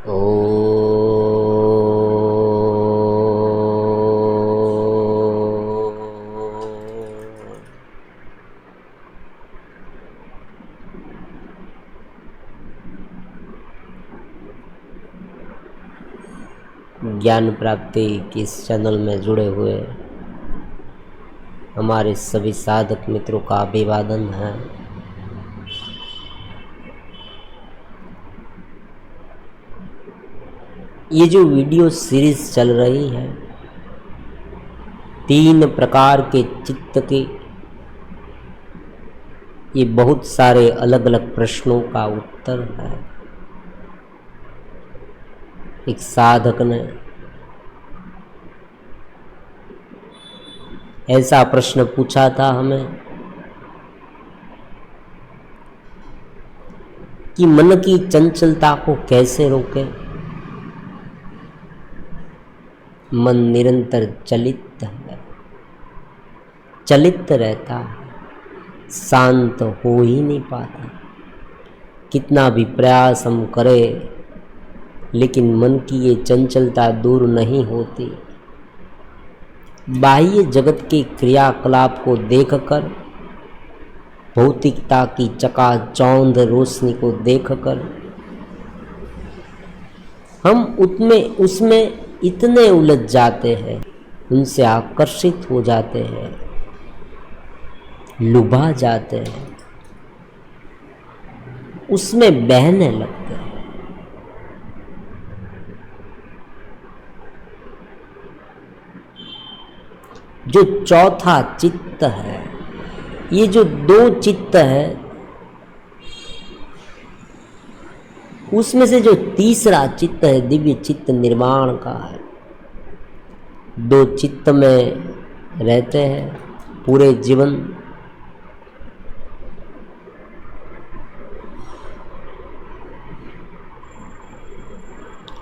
ओ ज्ञान प्राप्ति की इस चैनल में जुड़े हुए हमारे सभी साधक मित्रों का अभिवादन है। ये जो वीडियो सीरीज चल रही है 3 प्रकार के चित्त के, ये बहुत सारे अलग अलग प्रश्नों का उत्तर है। एक साधक ने ऐसा प्रश्न पूछा था हमें कि मन की चंचलता को कैसे रोके। मन निरंतर चलित है, चलित रहता है, शांत हो ही नहीं पाता। कितना भी प्रयास हम करें लेकिन मन की ये चंचलता दूर नहीं होती। बाह्य जगत के क्रियाकलाप को देखकर, भौतिकता की चकाचौंध रोशनी को देखकर हम उसमें इतने उलझ जाते हैं, उनसे आकर्षित हो जाते हैं, लुभा जाते हैं, उसमें बहने लगते हैं। जो चौथा चित्त है, ये जो 2 चित्त है, उसमें से जो तीसरा चित्त है दिव्य चित्त निर्माण का है। 2 चित्त में रहते हैं पूरे जीवन।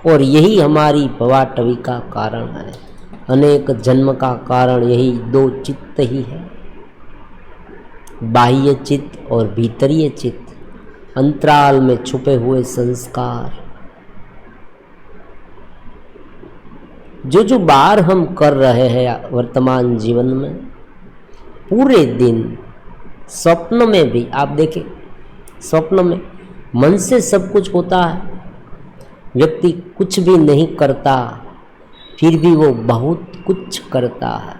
और यही हमारी भवाटवी का कारण है, अनेक जन्म का कारण यही 2 चित्त ही है। बाह्य चित्त और भीतरीय चित्त, अंतराल में छुपे हुए संस्कार। जो बार हम कर रहे हैं वर्तमान जीवन में, पूरे दिन स्वप्न में भी आप देखें, स्वप्न में मन से सब कुछ होता है। व्यक्ति कुछ भी नहीं करता फिर भी वो बहुत कुछ करता है।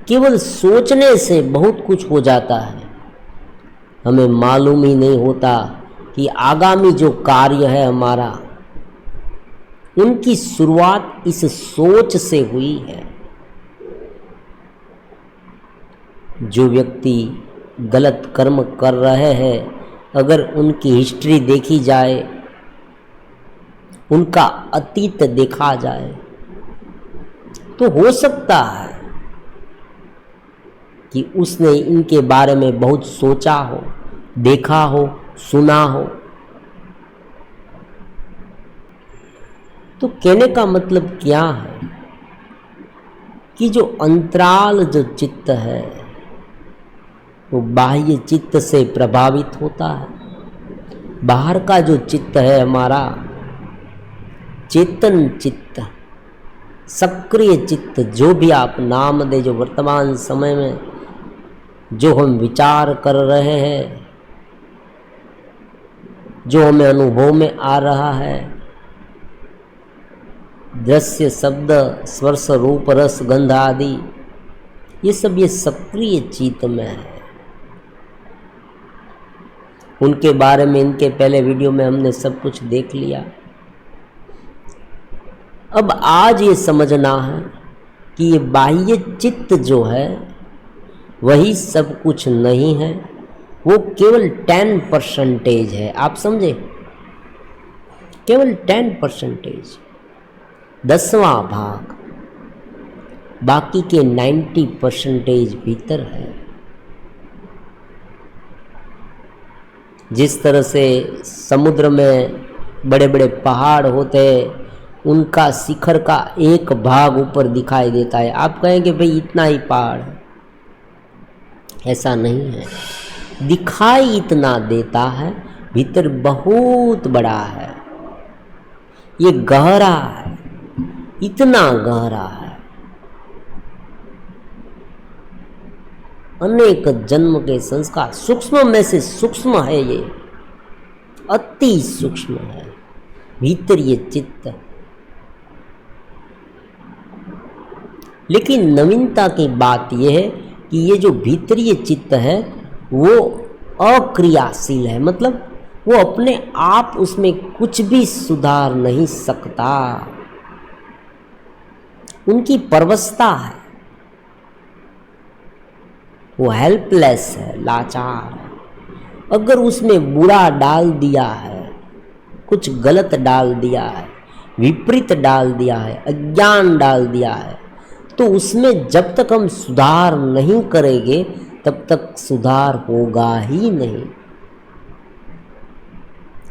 केवल सोचने से बहुत कुछ हो जाता है। हमें मालूम ही नहीं होता कि आगामी जो कार्य है हमारा, उनकी शुरुआत इस सोच से हुई है। जो व्यक्ति गलत कर्म कर रहे हैं, अगर उनकी हिस्ट्री देखी जाए, उनका अतीत देखा जाए, तो हो सकता है कि उसने इनके बारे में बहुत सोचा हो, देखा हो, सुना हो। तो कहने का मतलब क्या है कि जो अंतराल जो चित्त है वो बाह्य चित्त से प्रभावित होता है। बाहर का जो चित्त है हमारा, चेतन चित्त, सक्रिय चित्त, जो भी आप नाम दे, जो वर्तमान समय में जो हम विचार कर रहे हैं, जो हमें अनुभव में आ रहा है, दृश्य, शब्द, स्पर्श, रूप, रस, गंध आदि, ये सब ये सक्रिय चित्त में है। उनके बारे में इनके पहले वीडियो में हमने सब कुछ देख लिया। अब आज ये समझना है कि ये बाह्य चित्त जो है वही सब कुछ नहीं है, वो केवल 10% है। आप समझे, केवल 10%, 10वां भाग, बाकी के 90% भीतर है। जिस तरह से समुद्र में बड़े बड़े पहाड़ होते हैं, उनका शिखर का एक भाग ऊपर दिखाई देता है। आप कहेंगे भाई इतना ही पहाड़ है, ऐसा नहीं है। दिखाई इतना देता है, भीतर बहुत बड़ा है, ये गहरा है, इतना गहरा है, अनेक जन्म के संस्कार, सूक्ष्म में से सूक्ष्म है ये, अति सूक्ष्म है भीतर ये चित्त। लेकिन नवीनता की बात यह है कि ये जो भीतरीय चित्त है वो अक्रियाशील है, मतलब वो अपने आप उसमें कुछ भी सुधार नहीं सकता, उनकी परवस्था है, वो हेल्पलेस है, लाचार है। अगर उसमें बुरा डाल दिया है, कुछ गलत डाल दिया है, विपरीत डाल दिया है, अज्ञान डाल दिया है, तो उसमें जब तक हम सुधार नहीं करेंगे तब तक सुधार होगा ही नहीं।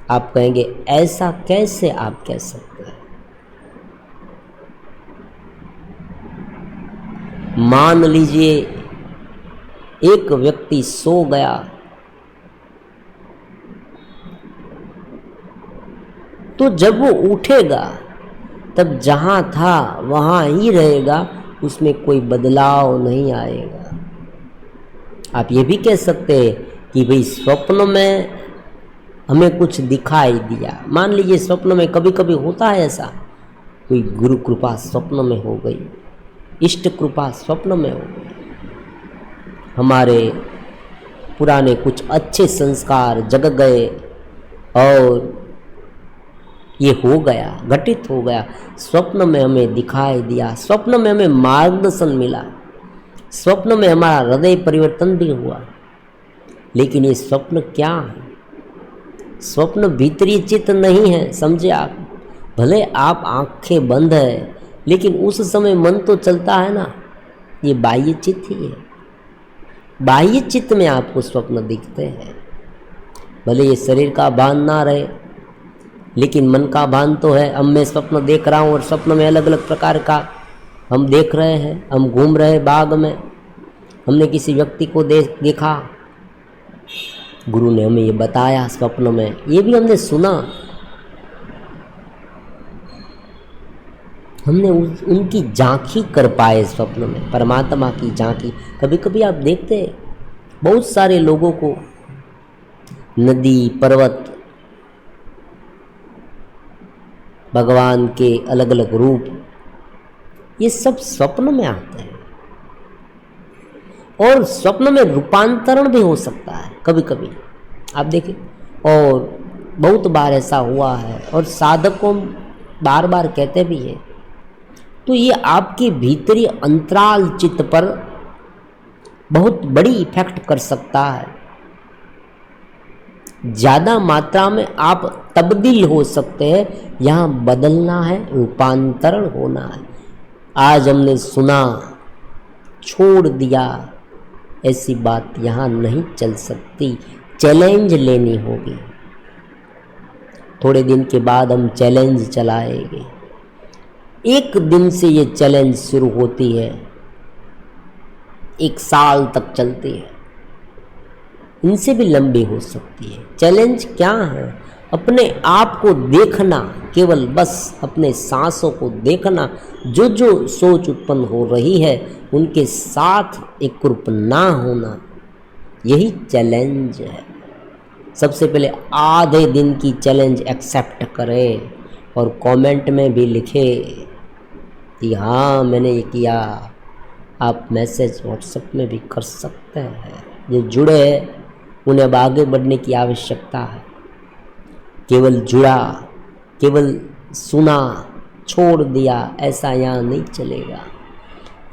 आप कहेंगे ऐसा कैसे आप कह सकते हैं? मान लीजिए एक व्यक्ति सो गया, तो जब वो उठेगा तब जहां था वहां ही रहेगा, उसमें कोई बदलाव नहीं आएगा। आप ये भी कह सकते हैं कि भाई स्वप्न में हमें कुछ दिखाई दिया। मान लीजिए स्वप्न में कभी कभी होता है ऐसा, कोई गुरु कृपा स्वप्न में हो गई, इष्ट कृपा स्वप्न में हो गई, हमारे पुराने कुछ अच्छे संस्कार जग गए और ये हो गया, घटित हो गया, स्वप्न में हमें दिखाई दिया, स्वप्न में हमें मार्गदर्शन मिला, स्वप्न में हमारा हृदय परिवर्तन भी हुआ। लेकिन ये स्वप्न क्या है? स्वप्न भीतरी चित्त नहीं है, समझे आप। भले आप आंखें बंद है लेकिन उस समय मन तो चलता है ना, ये बाह्य चित्त ही है। बाह्य चित्त में आपको स्वप्न दिखते हैं, भले ये शरीर का भान ना रहे लेकिन मन का भान तो है। अब मैं स्वप्न देख रहा हूँ और स्वप्न में अलग अलग प्रकार का हम देख रहे हैं, हम घूम रहे हैं बाग में, हमने किसी व्यक्ति को देखा, गुरु ने हमें ये बताया स्वप्न में, ये भी हमने सुना, हमने उनकी झांकी कर पाए स्वप्न में, परमात्मा की झांकी। कभी कभी आप देखते हैं बहुत सारे लोगों को नदी पर्वत भगवान के अलग अलग रूप, ये सब स्वप्न में आते हैं और स्वप्न में रूपांतरण भी हो सकता है कभी कभी, आप देखें। और बहुत बार ऐसा हुआ है और साधकों बार बार कहते भी हैं। तो ये आपके भीतरी अंतराल चित्त पर बहुत बड़ी इफेक्ट कर सकता है। ज़्यादा मात्रा में आप तब्दील हो सकते हैं, यहाँ बदलना है, रूपांतरण होना है। आज हमने सुना, छोड़ दिया, ऐसी बात यहाँ नहीं चल सकती, चैलेंज लेनी होगी। थोड़े दिन के बाद हम चैलेंज चलाएंगे। एक दिन से ये चैलेंज शुरू होती है, 1 साल तक चलती है, इनसे भी लंबी हो सकती है। चैलेंज क्या है? अपने आप को देखना, केवल बस अपने सांसों को देखना, जो जो सोच उत्पन्न हो रही है उनके साथ एकरूप ना होना, यही चैलेंज है। सबसे पहले आधे दिन की चैलेंज एक्सेप्ट करें और कमेंट में भी लिखे कि हाँ मैंने ये किया। आप मैसेज व्हाट्सएप में भी कर सकते हैं। जो जुड़े हैं उन्हें अब आगे बढ़ने की आवश्यकता है। केवल जुड़ा, केवल सुना, छोड़ दिया, ऐसा यहाँ नहीं चलेगा।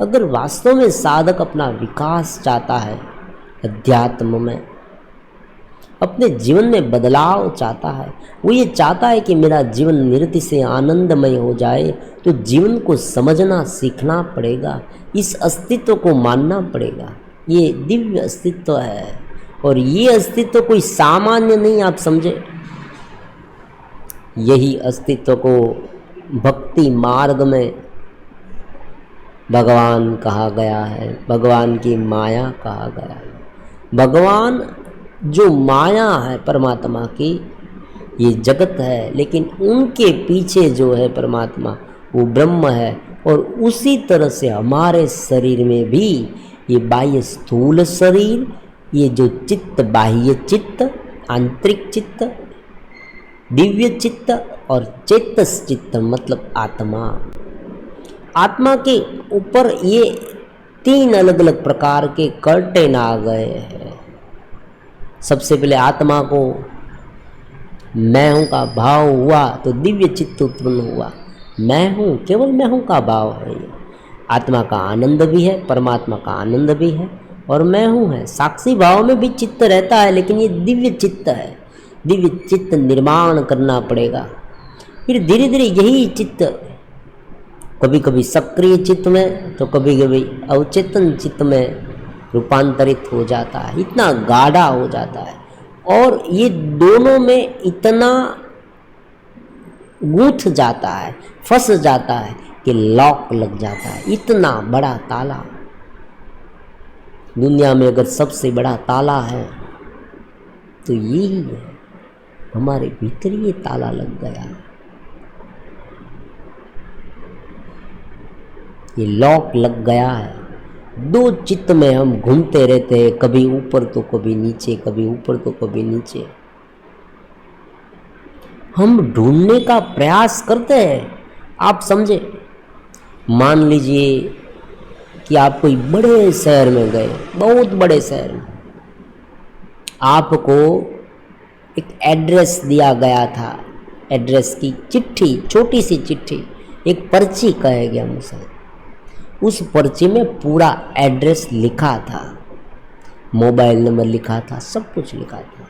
अगर वास्तव में साधक अपना विकास चाहता है, अध्यात्म में अपने जीवन में बदलाव चाहता है, वो ये चाहता है कि मेरा जीवन निरति से आनंदमय हो जाए, तो जीवन को समझना सीखना पड़ेगा, इस अस्तित्व को मानना पड़ेगा। ये दिव्य अस्तित्व है और ये अस्तित्व कोई सामान्य नहीं, आप समझे। यही अस्तित्व को भक्ति मार्ग में भगवान कहा गया है, भगवान की माया कहा गया है। भगवान जो माया है परमात्मा की, ये जगत है, लेकिन उनके पीछे जो है परमात्मा वो ब्रह्म है। और उसी तरह से हमारे शरीर में भी ये बाह्य स्थूल शरीर, ये जो चित्त, बाह्य चित्त, आंतरिक चित्त, दिव्य चित्त और चेतस चित्त मतलब आत्मा, आत्मा के ऊपर ये 3 अलग अलग प्रकार के कर्टेन आ गए हैं। सबसे पहले आत्मा को मैं हूँ का भाव हुआ तो दिव्य चित्त उत्पन्न हुआ। मैं हूँ, केवल मैं हूँ का भाव है। ये आत्मा का आनंद भी है, परमात्मा का आनंद भी है, और मैं हूँ है। साक्षी भाव में भी चित्त रहता है, लेकिन ये दिव्य चित्त है। दिव्य चित्त निर्माण करना पड़ेगा। फिर धीरे धीरे यही चित्त कभी कभी सक्रिय चित्त में तो कभी कभी अवचेतन चित्त में रूपांतरित हो जाता है, इतना गाढ़ा हो जाता है। और ये दोनों में इतना गूंथ जाता है, फंस जाता है कि लॉक लग जाता है। इतना बड़ा ताला, दुनिया में अगर सबसे बड़ा ताला है तो यही है। हमारे भीतर ये ताला लग गया, ये लॉक लग गया है। 2 चित्त में हम घूमते रहते हैं, कभी ऊपर तो कभी नीचे, कभी ऊपर तो कभी नीचे। हम ढूंढने का प्रयास करते हैं। आप समझे, मान लीजिए कि आप कोई बड़े शहर में गए, बहुत बड़े शहर में, आपको एक एड्रेस दिया गया था, एड्रेस की चिट्ठी, छोटी सी चिट्ठी, एक पर्ची कहेंगे हम उसे। उस पर्ची में पूरा एड्रेस लिखा था, मोबाइल नंबर लिखा था, सब कुछ लिखा था।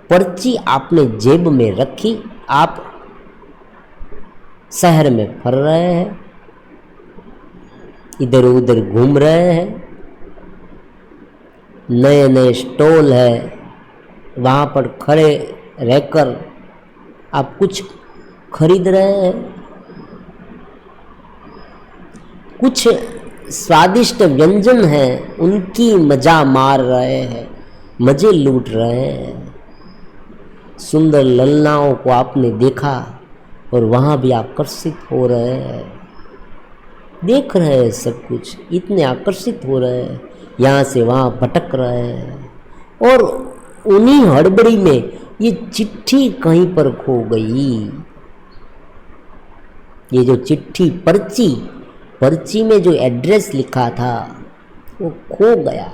पर्ची आपने जेब में रखी, आप शहर में फिर रहे हैं, इधर उधर घूम रहे हैं, नए नए स्टॉल है, वहाँ पर खड़े रहकर आप कुछ खरीद रहे हैं, कुछ स्वादिष्ट व्यंजन हैं, उनकी मजा मार रहे हैं, मजे लूट रहे हैं। सुंदर ललनाओं को आपने देखा और वहाँ भी आकर्षित हो रहे हैं, देख रहे हैं सब कुछ, इतने आकर्षित हो रहे हैं, यहाँ से वहाँ भटक रहे हैं। और उन्हीं हड़बड़ी में ये चिट्ठी कहीं पर खो गई। ये जो चिट्ठी, पर्ची में जो एड्रेस लिखा था वो खो गया।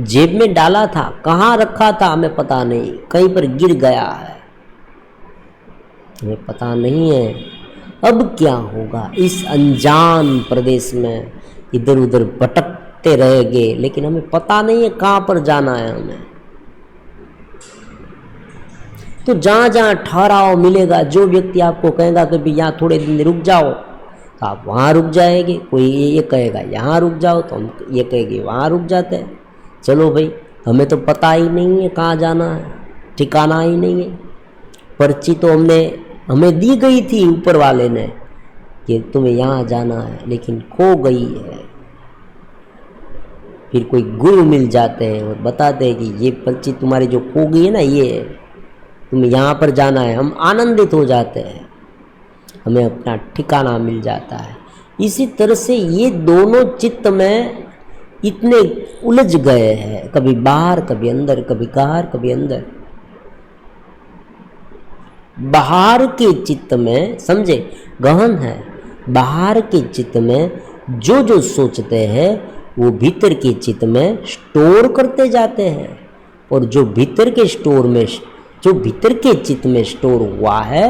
जेब में डाला था, कहाँ रखा था हमें पता नहीं, कहीं पर गिर गया है, हमें पता नहीं है। अब क्या होगा? इस अनजान प्रदेश में इधर उधर भटकते रहेंगे, लेकिन हमें पता नहीं है कहाँ पर जाना है हमें। तो जहाँ जहाँ ठहराव मिलेगा, जो व्यक्ति आपको कहेगा कि भाई यहाँ थोड़े दिन रुक जाओ, तो आप वहाँ रुक जाएंगे। कोई ये कहेगा यहाँ रुक जाओ, तो हम ये कहेंगे वहाँ रुक जाते हैं। चलो भाई, हमें तो पता ही नहीं है कहाँ जाना है, ठिकाना ही नहीं है। पर्ची तो हमें दी गई थी ऊपर वाले ने कि तुम्हें यहाँ जाना है, लेकिन खो गई है। फिर कोई गुरु मिल जाते हैं और बताते हैं कि ये पर्ची तुम्हारी जो खो गई है ना, ये है, तुम्हें यहाँ पर जाना है। हम आनंदित हो जाते हैं, हमें अपना ठिकाना मिल जाता है। इसी तरह से ये दोनों चित्त में इतने उलझ गए हैं, कभी बाहर कभी अंदर, कभी बाहर कभी अंदर। बाहर के चित्त में, समझे, गहन है। बाहर के चित्त में जो जो सोचते हैं वो भीतर के चित्त में स्टोर करते जाते हैं, और जो भीतर के चित्त में स्टोर हुआ है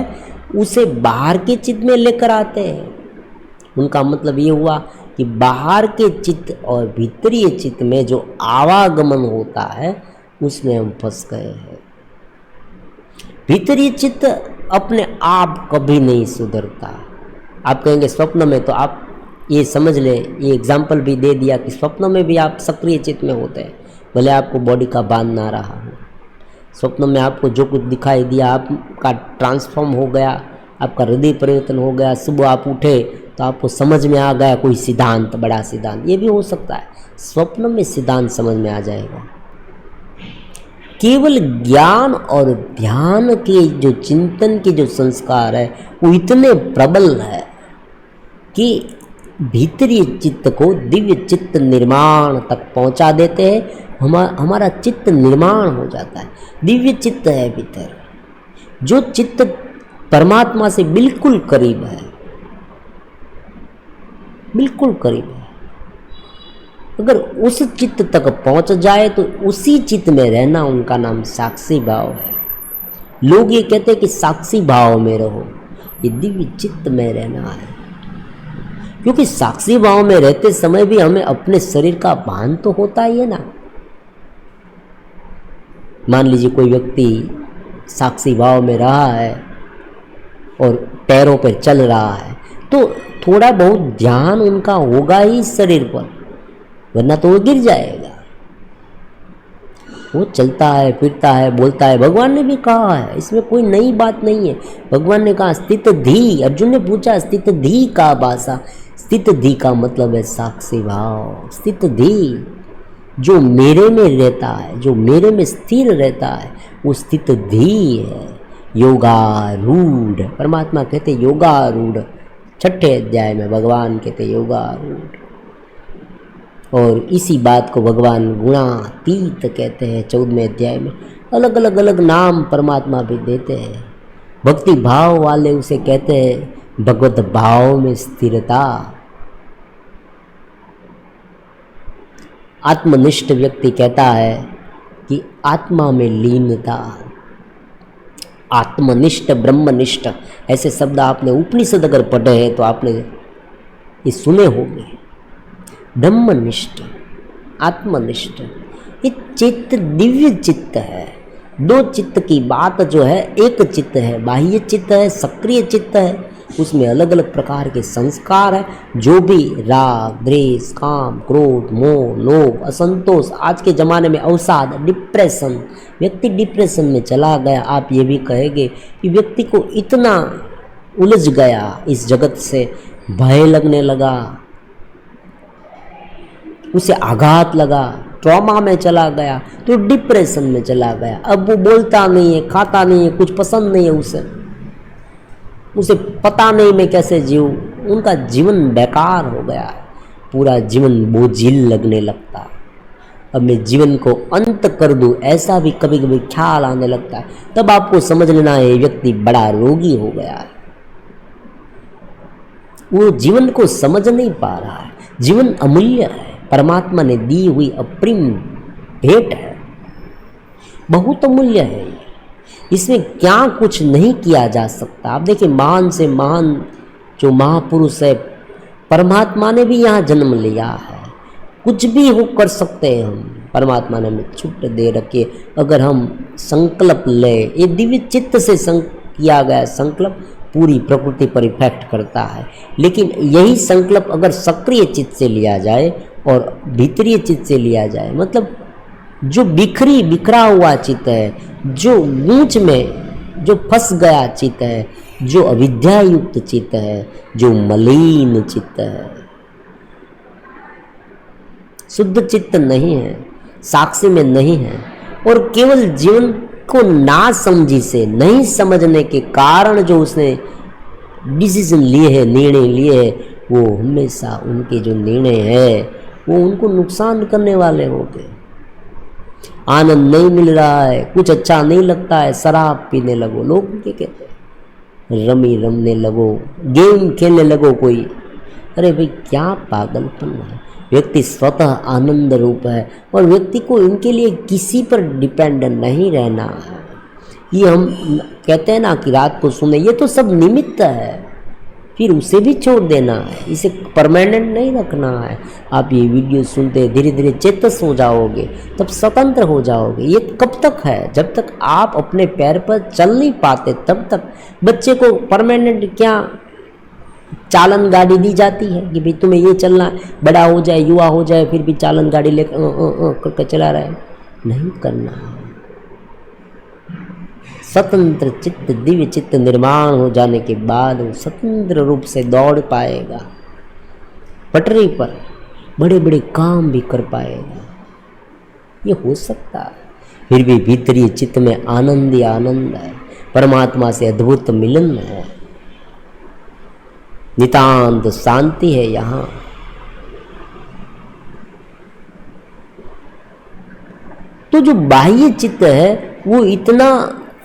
उसे बाहर के चित्त में लेकर आते हैं। उनका मतलब ये हुआ कि बाहर के चित्त और भीतरीय चित्त में जो आवागमन होता है उसमें हम फंस गए हैं। भीतरीय चित्त अपने आप कभी नहीं सुधरता। आप कहेंगे स्वप्न में, तो आप ये समझ ले, ये एग्जाम्पल भी दे दिया कि स्वप्न में भी आप सक्रिय चित्त में होते हैं, भले आपको बॉडी का बांध ना रहा हो। स्वप्न में आपको जो कुछ दिखाई दिया, आपका ट्रांसफॉर्म हो गया, आपका हृदय परिवर्तन हो गया, सुबह आप उठे तो आपको समझ में आ गया कोई सिद्धांत, बड़ा सिद्धांत। ये भी हो सकता है, स्वप्न में सिद्धांत समझ में आ जाएगा। केवल ज्ञान और ध्यान के जो चिंतन के जो संस्कार है वो इतने प्रबल है कि भीतरी चित्त को दिव्य चित्त निर्माण तक पहुंचा देते हैं। हमारा चित्त निर्माण हो जाता है, दिव्य चित्त है भीतर, जो चित्त परमात्मा से बिल्कुल करीब है, बिल्कुल करीब है। अगर उस चित्त तक पहुंच जाए तो उसी चित्त में रहना उनका नाम साक्षी भाव है। लोग ये कहते हैं कि साक्षी भाव में रहो, ये दिव्य चित्त में रहना है। क्योंकि साक्षी भाव में रहते समय भी हमें अपने शरीर का भान तो होता ही है ना। मान लीजिए कोई व्यक्ति साक्षी भाव में रहा है और पैरों पर चल रहा है तो थोड़ा बहुत ध्यान उनका होगा ही शरीर पर, वरना तो वो गिर जाएगा। वो चलता है, फिरता है, बोलता है। भगवान ने भी कहा है, इसमें कोई नई बात नहीं है। भगवान ने कहा स्थित धी। अर्जुन ने पूछा स्थित धी का भाषा। स्थित धी का मतलब है साक्षी भाव। स्थित धी जो मेरे में रहता है, जो मेरे में स्थिर रहता है, वो स्थित धी है। योगारूढ़, परमात्मा कहते योगारूढ़। 6ठे अध्याय में भगवान कहते योगारूढ़। और इसी बात को भगवान गुणातीत कहते हैं 14वें अध्याय में। अलग अलग नाम परमात्मा भी देते हैं। भक्ति भाव वाले उसे कहते हैं भगवत भाव में स्थिरता। आत्मनिष्ठ व्यक्ति कहता है कि आत्मा में लीनता। आत्मनिष्ठ, ब्रह्मनिष्ठ, ऐसे शब्द आपने उपनिषद अगर पढ़े हैं तो आपने ये सुने होंगे। ब्रह्मनिष्ठ, आत्मनिष्ठ, ये चित्त दिव्य चित्त है। दो चित्त की बात जो है, एक चित्त है बाह्य चित्त है, सक्रिय चित्त है, उसमें अलग अलग प्रकार के संस्कार है। जो भी राग, द्वेष, काम, क्रोध, मोह, लोभ, असंतोष, आज के ज़माने में अवसाद, डिप्रेशन, व्यक्ति डिप्रेशन में चला गया। आप ये भी कहेंगे कि व्यक्ति को इतना उलझ गया इस जगत से, भय लगने लगा, उसे आघात लगा, ट्रॉमा में चला गया, तो डिप्रेशन में चला गया। अब वो बोलता नहीं है, खाता नहीं है, कुछ पसंद नहीं है उसे पता नहीं मैं कैसे जीऊँ। उनका जीवन बेकार हो गया है, पूरा जीवन बोझिल लगने लगता। अब मैं जीवन को अंत कर दूं, ऐसा भी कभी कभी ख्याल आने लगता है। तब आपको समझ लेना है व्यक्ति बड़ा रोगी हो गया है। वो जीवन को समझ नहीं पा रहा है। जीवन अमूल्य है, परमात्मा ने दी हुई अप्रिम भेंट है, बहुत अमूल्य है। इसमें क्या कुछ नहीं किया जा सकता। आप देखिए, महान से महान जो महापुरुष है, परमात्मा ने भी यहाँ जन्म लिया है। कुछ भी हो कर सकते हैं हम, परमात्मा ने हमें छूट दे रखी। अगर हम संकल्प ले, ये दिव्य चित्त से किया गया संकल्प पूरी प्रकृति पर इफेक्ट करता है। लेकिन यही संकल्प अगर सक्रिय चित्त से लिया जाए और भीतरीय चित्त से लिया जाए, मतलब जो बिखरा हुआ चित्त है, जो गूंच में जो फंस गया चित्त है, जो अविद्या युक्त चित्त है, जो मलिन चित्त है, शुद्ध चित्त नहीं है, साक्षी में नहीं है, और केवल जीवन को ना समझी से, नहीं समझने के कारण जो उसने डिसीजन लिए है, निर्णय लिए है, वो हमेशा उनके जो निर्णय है वो उनको नुकसान करने वाले होंगे। आनंद नहीं मिल रहा है, कुछ अच्छा नहीं लगता है, शराब पीने लगो, लोग क्या कहते हैं, रमी रमने लगो, गेम खेलने लगो कोई। अरे भाई, क्या पागलपन है। व्यक्ति स्वतः आनंद रूप है और व्यक्ति को इनके लिए किसी पर डिपेंड नहीं रहना है। ये हम कहते हैं ना कि रात को सुने, ये तो सब निमित्त है, फिर उसे भी छोड़ देना है, इसे परमानेंट नहीं रखना है। आप ये वीडियो सुनते धीरे धीरे चेतस हो जाओगे, तब स्वतंत्र हो जाओगे। ये कब तक है? जब तक आप अपने पैर पर चल नहीं पाते तब तक। बच्चे को परमानेंट क्या चालन गाड़ी दी जाती है कि भाई तुम्हें ये चलना है, बड़ा हो जाए, युवा हो जाए, फिर भी चालन गाड़ी लेकर करके चला रहा है? नहीं करना है। स्वतंत्र चित्त, दिव्य चित्त निर्माण हो जाने के बाद वो स्वतंत्र रूप से दौड़ पाएगा पटरी पर। बड़े बड़े काम भी कर पाएगा, ये हो सकता है। फिर भी भीतरी चित्त में आनंद ही आनंद है, परमात्मा से अद्भुत मिलन है, नितांत शांति है यहाँ। तो जो बाह्य चित्त है वो इतना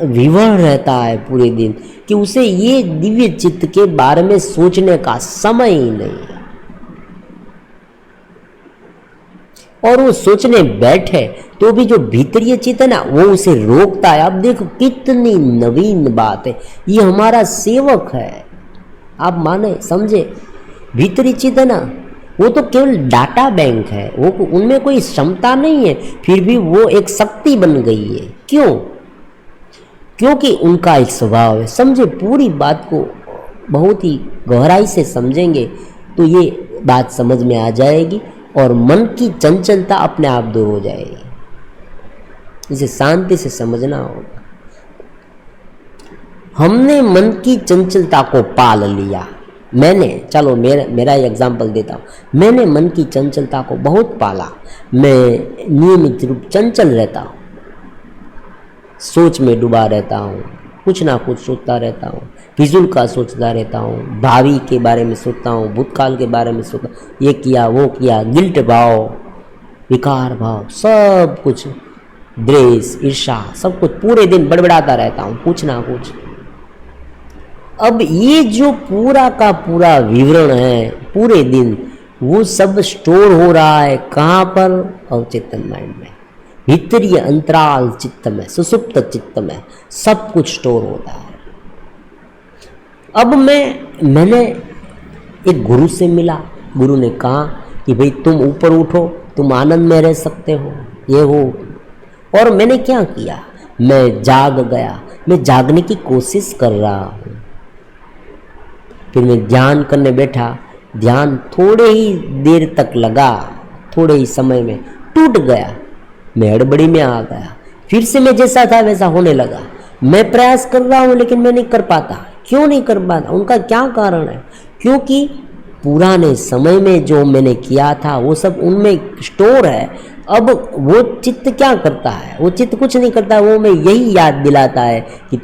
विवश रहता है पूरे दिन कि उसे ये दिव्य चित्त के बारे में सोचने का समय ही नहीं है, और वो सोचने बैठे तो भी जो भीतरी चित्त है ना वो उसे रोकता है। अब देखो कितनी नवीन बात है, ये हमारा सेवक है, आप माने समझे। भीतरी चित्त है ना वो तो केवल डाटा बैंक है, वो उनमें कोई क्षमता नहीं है, फिर भी वो एक शक्ति बन गई है। क्यों? क्योंकि उनका एक स्वभाव है। समझे, पूरी बात को बहुत ही गहराई से समझेंगे तो ये बात समझ में आ जाएगी और मन की चंचलता अपने आप दूर हो जाएगी। इसे शांति से समझना होगा। हमने मन की चंचलता को पाल लिया। मैंने, चलो मेरा एग्जाम्पल देता हूँ। मैंने मन की चंचलता को बहुत पाला। मैं नियमित रूप चंचल रहता हूँ, सोच में डूबा रहता हूँ, कुछ ना कुछ सोचता रहता हूँ, फिजूल का सोचता रहता हूँ, भावी के बारे में सोचता हूँ, भूतकाल के बारे में सोचता हूँ, ये किया वो किया, गिल्ट भाव, विकार भाव, सब कुछ, द्वेष, ईर्ष्या, सब कुछ पूरे दिन बड़बड़ाता रहता हूँ, कुछ ना कुछ। अब ये जो पूरा का पूरा विवरण है पूरे दिन, वो सब स्टोर हो रहा है कहाँ पर? अवचेतन माइंड में, भीतरी अंतराल चित्त में, सुसुप्त चित्त में सब कुछ स्टोर होता है। अब मैंने एक गुरु से मिला। गुरु ने कहा कि भाई तुम ऊपर उठो, तुम आनंद में रह सकते हो, ये हो। और मैंने क्या किया? मैं जाग गया, मैं जागने की कोशिश कर रहा हूँ। फिर मैं ध्यान करने बैठा, ध्यान थोड़े ही देर तक लगा, थोड़े ही समय में टूट गया, मैं हड़बड़ी में आ गया। फिर से मैं जैसा था वैसा होने लगा। मैं प्रयास कर रहा हूँ लेकिन मैं नहीं कर पाता। क्यों नहीं कर पाता? उनका क्या कारण है? क्योंकि पुराने समय में जो मैंने किया था वो सब उनमें स्टोर है। अब वो चित्त क्या करता है? वो चित्त कुछ नहीं करता, वो मैं यही याद दिलाता है कि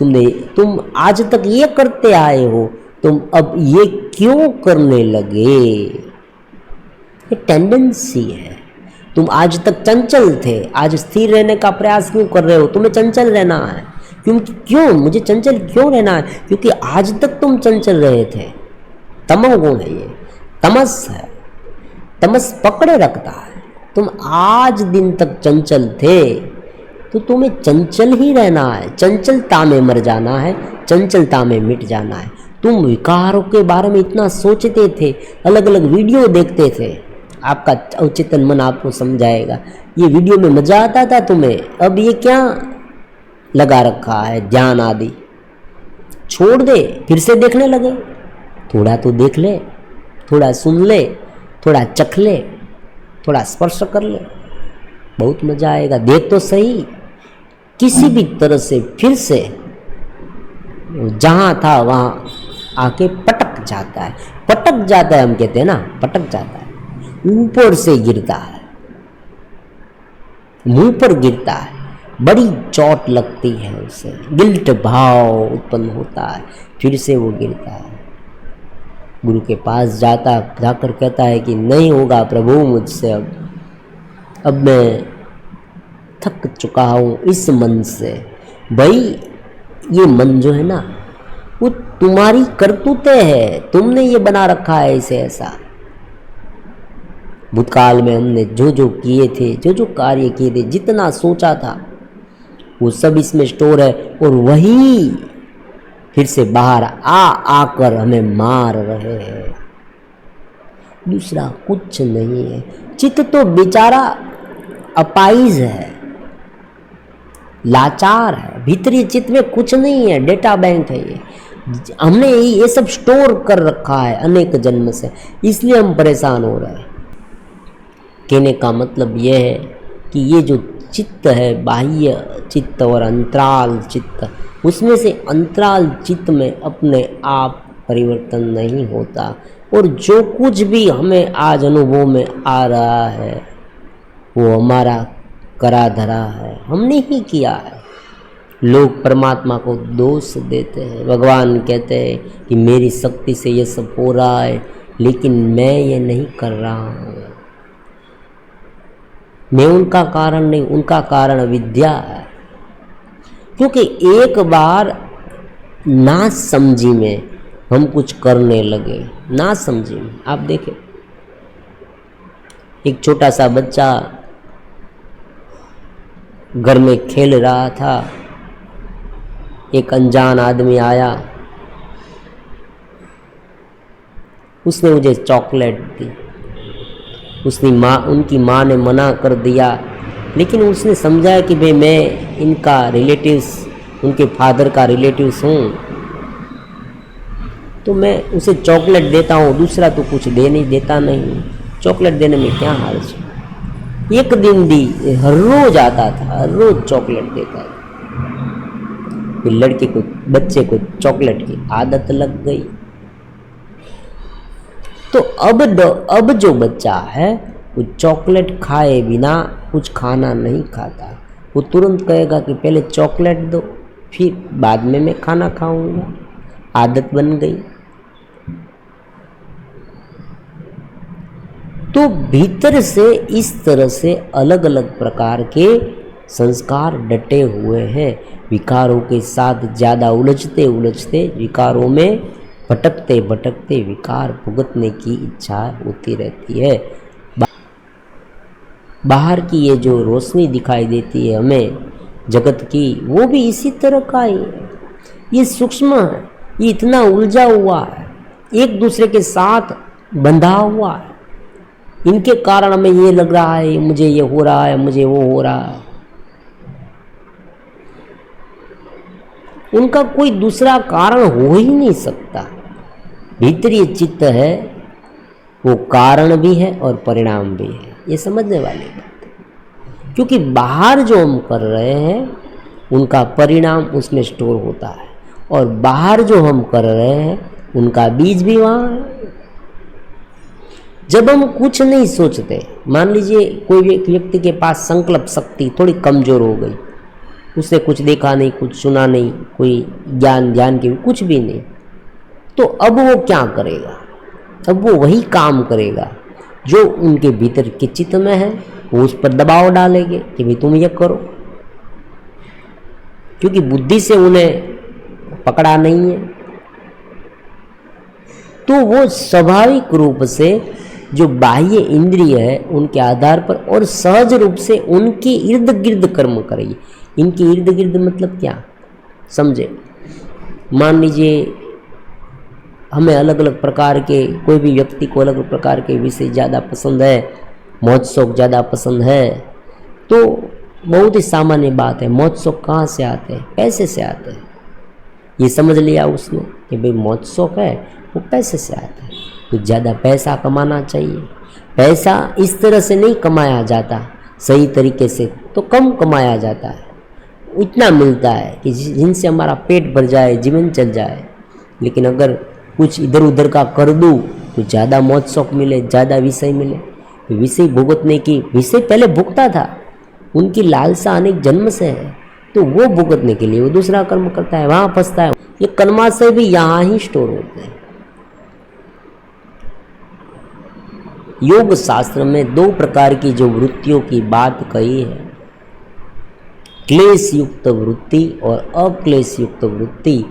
तुम आज तक ये करते आए हो, तुम अब ये क्यों करने लगे? ये टेंडेंसी है। तुम आज तक चंचल थे, आज स्थिर रहने का प्रयास क्यों कर रहे हो? तुम्हें चंचल रहना है। क्यों मुझे चंचल क्यों रहना है? क्योंकि आज तक तुम चंचल रहे थे। तमोगुण है ये, तमस है, तमस पकड़े रखता है। तुम आज दिन तक चंचल थे तो तुम्हें चंचल ही रहना है, चंचलता में मर जाना है, चंचलता में मिट जाना है। तुम विकारों के बारे में इतना सोचते थे, अलग अलग वीडियो देखते थे, आपका अवचेतन मन आपको समझाएगा। ये वीडियो में मजा आता था तुम्हें, अब ये क्या लगा रखा है? ध्यान आदि छोड़ दे, फिर से देखने लगे। थोड़ा तो देख ले, थोड़ा सुन ले, थोड़ा चख ले, थोड़ा स्पर्श कर ले, बहुत मजा आएगा। देख तो सही, किसी भी तरह से फिर से जहां था वहां आके पटक जाता है। पटक जाता है, हम कहते हैं ना, पटक जाता है, ऊपर से गिरता है, मुंह पर गिरता है, बड़ी चोट लगती है, उसे गिल्ट भाव उत्पन्न होता है, फिर से वो गिरता है। गुरु के पास जाकर कहता है कि नहीं होगा प्रभु मुझसे, अब मैं थक चुका हूँ इस मन से। भाई ये मन जो है ना वो तुम्हारी करतूतें है, तुमने ये बना रखा है इसे ऐसा। भूतकाल में हमने जो जो किए थे, जो जो कार्य किए थे, जितना सोचा था वो सब इसमें स्टोर है, और वही फिर से बाहर आकर हमें मार रहे हैं। दूसरा कुछ नहीं है। चित्त तो बेचारा अपाइज है, लाचार है, भीतरी चित्त में कुछ नहीं है, डेटा बैंक है ये। हमने ये सब स्टोर कर रखा है अनेक जन्म से, इसलिए हम परेशान हो रहे हैं। कहने का मतलब यह है कि ये जो चित्त है, बाह्य चित्त और अंतराल चित्त, उसमें से अंतराल चित्त में अपने आप परिवर्तन नहीं होता। और जो कुछ भी हमें आज अनुभव में आ रहा है वो हमारा करा धरा है, हमने ही किया है। लोग परमात्मा को दोष देते हैं, भगवान कहते हैं कि मेरी शक्ति से ये सब हो रहा है, लेकिन मैं ये नहीं कर रहा हूँ, मैं उनका कारण नहीं, उनका कारण अविद्या है। क्योंकि एक बार ना समझी में हम कुछ करने लगे, ना समझी में। आप देखें, एक छोटा सा बच्चा घर में खेल रहा था, एक अनजान आदमी आया, उसने मुझे चॉकलेट दी। उनकी माँ ने मना कर दिया, लेकिन उसने समझा कि भाई मैं इनका रिलेटिव्स, उनके फादर का रिलेटिव्स हूँ, तो मैं उसे चॉकलेट देता हूँ, दूसरा तो कुछ दे नहीं देता नहीं, चॉकलेट देने में क्या हर्ज। एक दिन दी, हर रोज आता था, हर रोज चॉकलेट देता था। फिर लड़के को, बच्चे को चॉकलेट की आदत लग गई। तो अब जो बच्चा है वो चॉकलेट खाए बिना कुछ खाना नहीं खाता। वो तुरंत कहेगा कि पहले चॉकलेट दो, फिर बाद में मैं खाना खाऊंगा। आदत बन गई। तो भीतर से इस तरह से अलग अलग प्रकार के संस्कार डटे हुए हैं। विकारों के साथ ज़्यादा उलझते उलझते, विकारों में भटकते भटकते विकार भुगतने की इच्छा होती रहती है। बाहर की ये जो रोशनी दिखाई देती है हमें जगत की, वो भी इसी तरह का ही है। ये सूक्ष्म है, ये इतना उलझा हुआ है, एक दूसरे के साथ बंधा हुआ है। इनके कारण हमें ये लग रहा है, मुझे ये हो रहा है, मुझे वो हो रहा है। उनका कोई दूसरा कारण हो ही नहीं सकता। भीतरी चित्त है, वो कारण भी है और परिणाम भी है। ये समझने वाली बात है। क्योंकि बाहर जो हम कर रहे हैं उनका परिणाम उसमें स्टोर होता है, और बाहर जो हम कर रहे हैं उनका बीज भी वहाँ है। जब हम कुछ नहीं सोचते, मान लीजिए कोई व्यक्ति के पास संकल्प शक्ति थोड़ी कमजोर हो गई, उसने कुछ देखा नहीं, कुछ सुना नहीं, कोई ज्ञान की कुछ भी नहीं, तो अब वो क्या करेगा? अब वो वही काम करेगा जो उनके भीतर के चित्त में है। वो उस पर दबाव डालेंगे कि भाई तुम ये करो, क्योंकि बुद्धि से उन्हें पकड़ा नहीं है। तो वो स्वाभाविक रूप से जो बाह्य इंद्रिय है उनके आधार पर और सहज रूप से उनके इर्द गिर्द कर्म करेगी। इनके इर्द गिर्द मतलब क्या समझे? मान लीजिए हमें अलग अलग प्रकार के, कोई भी व्यक्ति को अलग अलग प्रकार के विषय ज़्यादा पसंद है, मौज शौक ज़्यादा पसंद है, तो बहुत ही सामान्य बात है, मौज शौक कहाँ से आते हैं? पैसे से आते हैं। ये समझ लिया उसने कि भाई मौज शौक है वो पैसे से आता है, तो ज़्यादा पैसा कमाना चाहिए। पैसा इस तरह से नहीं कमाया जाता सही तरीके से, तो कम कमाया जाता है, इतना मिलता है कि जिनसे हमारा पेट भर जाए, जीवन चल जाए। लेकिन अगर कुछ इधर उधर का कर दूँ तो ज़्यादा मौज शौक मिले, ज़्यादा विषय मिले। तो विषय भुगतने की, विषय पहले भुगता था, उनकी लालसा अनेक जन्म से है, तो वो भुगतने के लिए वो दूसरा कर्म करता है, वहाँ फंसता है। ये कर्माशय भी यहाँ ही स्टोर होते हैं। योग शास्त्र में दो प्रकार की जो वृत्तियों की बात कही है, क्लेश युक्त वृत्ति और अक्लेश युक्त वृत्ति,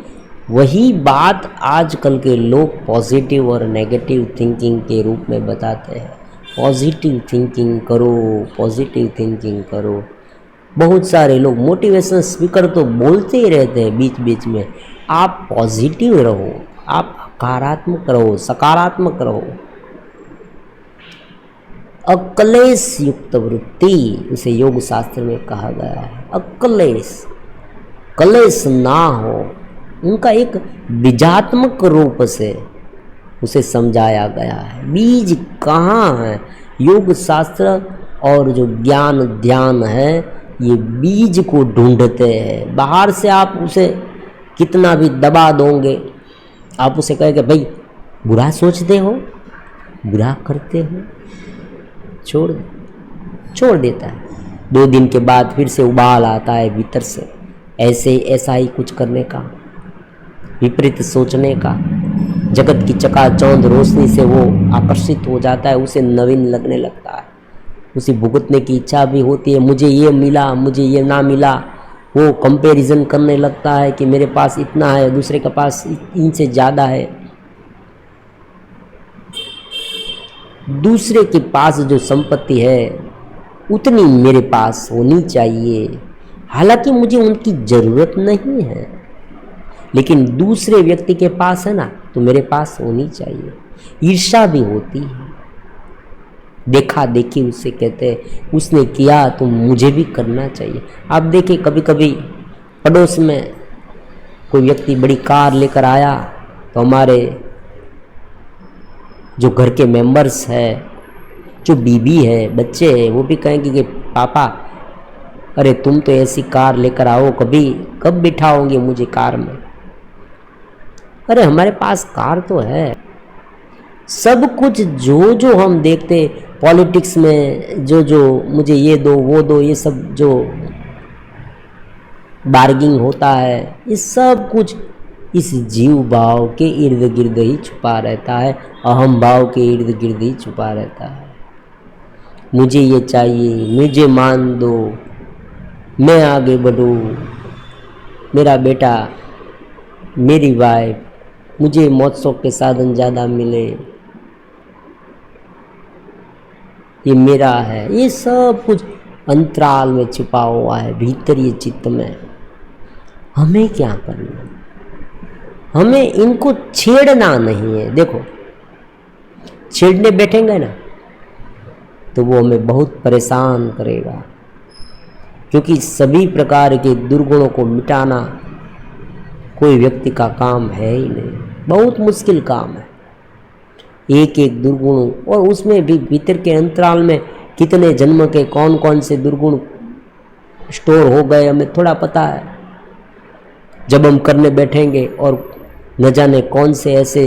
वही बात आजकल के लोग पॉजिटिव और नेगेटिव थिंकिंग के रूप में बताते हैं। पॉजिटिव थिंकिंग करो, पॉजिटिव थिंकिंग करो। बहुत सारे लोग मोटिवेशनल स्पीकर तो बोलते ही रहते हैं बीच बीच में, आप पॉजिटिव रहो, आप सकारात्मक रहो, सकारात्मक रहो। अक्लेश युक्त वृत्ति उसे योग शास्त्र में कहा गया है। अक्लेश, क्लेश ना हो, उनका एक बीजात्मक रूप से उसे समझाया गया है। बीज कहाँ है? योग शास्त्र और जो ज्ञान ध्यान है ये बीज को ढूंढते हैं। बाहर से आप उसे कितना भी दबा दोगे, आप उसे कहेंगे भाई बुरा सोचते हो, बुरा करते हो, छोड़ देता है। 2 दिन के बाद फिर से उबाल आता है भीतर से, ऐसा ही कुछ करने का, विपरीत सोचने का। जगत की चकाचौंध रोशनी से वो आकर्षित हो जाता है, उसे नवीन लगने लगता है, उसे भुगतने की इच्छा भी होती है। मुझे ये मिला, मुझे ये ना मिला, वो कंपैरिजन करने लगता है कि मेरे पास इतना है, दूसरे के पास इनसे ज़्यादा है। दूसरे के पास जो संपत्ति है उतनी मेरे पास होनी चाहिए, हालांकि मुझे उनकी ज़रूरत नहीं है, लेकिन दूसरे व्यक्ति के पास है ना, तो मेरे पास होनी चाहिए। ईर्ष्या भी होती है, देखा देखी उसे कहते हैं, उसने किया तो मुझे भी करना चाहिए। आप देखिए कभी कभी पड़ोस में कोई व्यक्ति बड़ी कार लेकर आया तो हमारे जो घर के मेंबर्स है, जो बीबी है, बच्चे हैं, वो भी कहेंगे कि पापा अरे तुम तो ऐसी कार लेकर आओ, कब बिठाओगे मुझे कार में। अरे हमारे पास कार तो है। सब कुछ जो हम देखते पॉलिटिक्स में, जो मुझे ये दो वो दो, ये सब जो बार्गिंग होता है, ये सब कुछ इस जीव भाव के इर्द गिर्द ही छुपा रहता है, अहम भाव के इर्द गिर्द ही छुपा रहता है। मुझे ये चाहिए, मुझे मान दो, मैं आगे बढ़ूँ, मेरा बेटा, मेरी वाइफ, मुझे मौज के साधन ज़्यादा मिले, ये मेरा है। ये सब कुछ अंतराल में छिपा हुआ है, भीतरी चित्त में। हमें क्या करना, हमें इनको छेड़ना नहीं है। देखो छेड़ने बैठेंगे ना तो वो हमें बहुत परेशान करेगा, क्योंकि सभी प्रकार के दुर्गुणों को मिटाना कोई व्यक्ति का काम है ही नहीं, बहुत मुश्किल काम है। एक एक दुर्गुण, और उसमें भी भीतर के अंतराल में कितने जन्म के कौन कौन से दुर्गुण स्टोर हो गए हमें थोड़ा पता है। जब हम करने बैठेंगे और न जाने कौन से ऐसे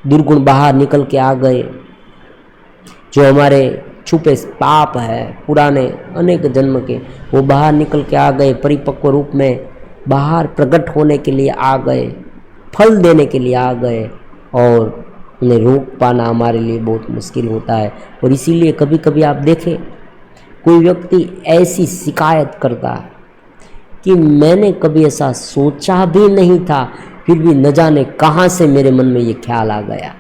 दुर्गुण बाहर निकल के आ गए, जो हमारे छुपे पाप है पुराने अनेक जन्म के, वो बाहर निकल के आ गए, परिपक्व रूप में बाहर प्रकट होने के लिए आ गए, फल देने के लिए आ गए, और उन्हें रोक पाना हमारे लिए बहुत मुश्किल होता है। और इसीलिए कभी कभी आप देखें कोई व्यक्ति ऐसी शिकायत करता है कि मैंने कभी ऐसा सोचा भी नहीं था, फिर भी न जाने कहाँ से मेरे मन में ये ख्याल आ गया।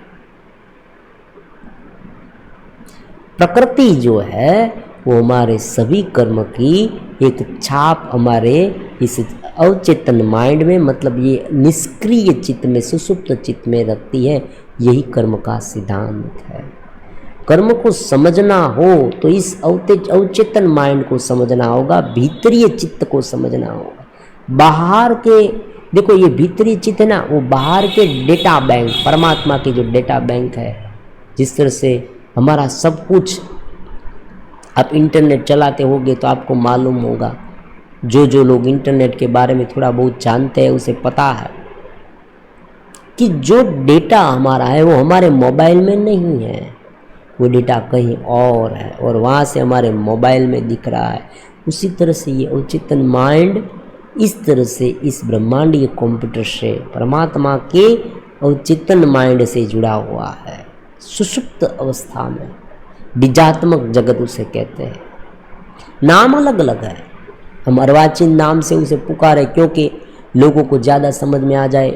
प्रकृति जो है वो हमारे सभी कर्म की एक छाप हमारे इस अवचेतन माइंड में, मतलब ये निष्क्रिय चित्त में, सुसुप्त चित्त में रखती है। यही कर्म का सिद्धांत है। कर्म को समझना हो तो इस अवचेतन माइंड को समझना होगा, भीतरीय चित्त को समझना होगा। बाहर के देखो, ये भीतरी चित्त है ना, वो बाहर के डेटा बैंक, परमात्मा के जो डेटा बैंक है, जिस तरह से हमारा सब कुछ, आप इंटरनेट चलाते होगे तो आपको मालूम होगा, जो लोग इंटरनेट के बारे में थोड़ा बहुत जानते हैं उसे पता है कि जो डेटा हमारा है वो हमारे मोबाइल में नहीं है, वो डेटा कहीं और है और वहाँ से हमारे मोबाइल में दिख रहा है। उसी तरह से ये अवचेतन माइंड इस तरह से इस ब्रह्मांडीय कंप्यूटर से परमात्मा के अवचेतन माइंड से जुड़ा हुआ है, सुषुप्त अवस्था में। बीजात्मक जगत उसे कहते हैं। नाम अलग अलग है, हम अर्वाचीन नाम से उसे पुकारे क्योंकि लोगों को ज़्यादा समझ में आ जाए,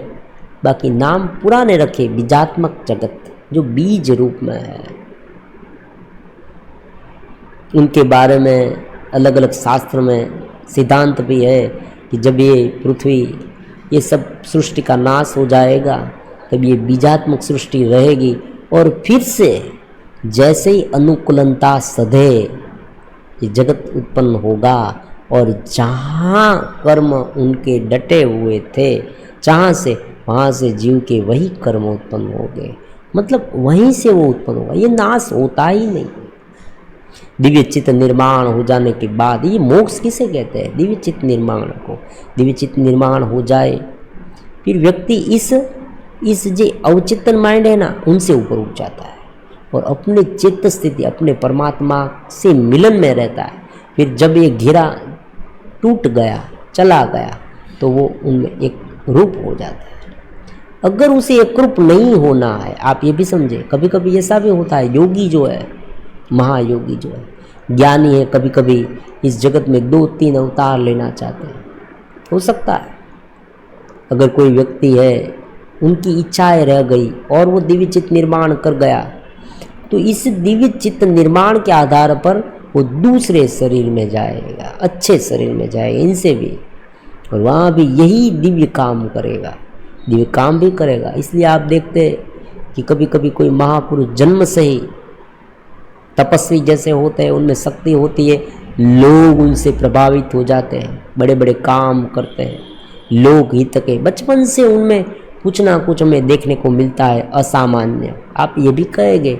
बाकी नाम पुराने रखे। बीजात्मक जगत जो बीज रूप में है, उनके बारे में अलग अलग शास्त्र में सिद्धांत भी है कि जब ये पृथ्वी, ये सब सृष्टि का नाश हो जाएगा तब ये बीजात्मक सृष्टि रहेगी और फिर से जैसे ही अनुकूलता सधे ये जगत उत्पन्न होगा। और जहाँ कर्म उनके डटे हुए थे, जहाँ से वहाँ से जीव के वही कर्म उत्पन्न हो गए, मतलब वहीं से वो उत्पन्न होगा, ये नाश होता ही नहीं। दिव्य चित्त निर्माण हो जाने के बाद, ये मोक्ष किसे कहते हैं? दिव्य चित्त निर्माण को। दिव्य चित्त निर्माण हो जाए फिर व्यक्ति इस इस जो अवचेतन माइंड है ना, उनसे ऊपर उठ जाता है और अपने चित्त स्थिति, अपने परमात्मा से मिलन में रहता है। फिर जब ये घेरा टूट गया, चला गया, तो वो उनमें एक रूप हो जाता है। अगर उसे एक रूप नहीं होना है, आप ये भी समझे, कभी कभी ऐसा भी होता है, योगी जो है, महायोगी जो है, ज्ञानी है, कभी कभी इस जगत में 2-3 अवतार लेना चाहते हैं, हो सकता है। अगर कोई व्यक्ति है, उनकी इच्छाएं रह गई और वो दिव्य चित्त निर्माण कर गया, तो इस दिव्य चित्त निर्माण के आधार पर वो दूसरे शरीर में जाएगा, अच्छे शरीर में जाएगा, इनसे भी, और वहाँ भी यही दिव्य काम करेगा, दिव्य काम भी करेगा। इसलिए आप देखते हैं कि कभी कभी कोई महापुरुष जन्म से ही तपस्वी जैसे होते हैं, उनमें शक्ति होती है, लोग उनसे प्रभावित हो जाते हैं, बड़े बड़े काम करते हैं, लोक हित के, बचपन से उनमें कुछ ना कुछ हमें देखने को मिलता है असामान्य। आप ये भी कहेंगे,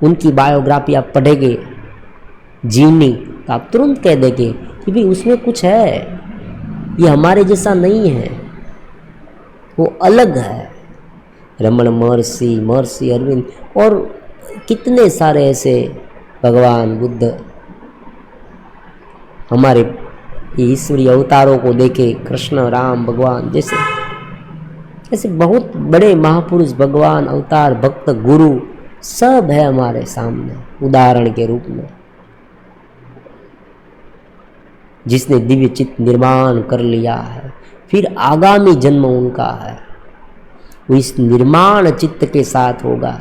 उनकी बायोग्राफी आप पढ़ेंगे जीवनी, तो आप तुरंत कह देंगे कि भाई उसमें कुछ है, ये हमारे जैसा नहीं है, वो अलग है। रमण महर्षि, महर्षि अरविंद और कितने सारे ऐसे भगवान बुद्ध, हमारे ईश्वरीय अवतारों को देखे, कृष्ण, राम, भगवान जैसे ऐसे बहुत बड़े महापुरुष, भगवान, अवतार, भक्त, गुरु सब है हमारे सामने उदाहरण के रूप में। जिसने दिव्य चित्त निर्माण कर लिया है, फिर आगामी जन्म उनका है, वो इस निर्माण चित्त के साथ होगा।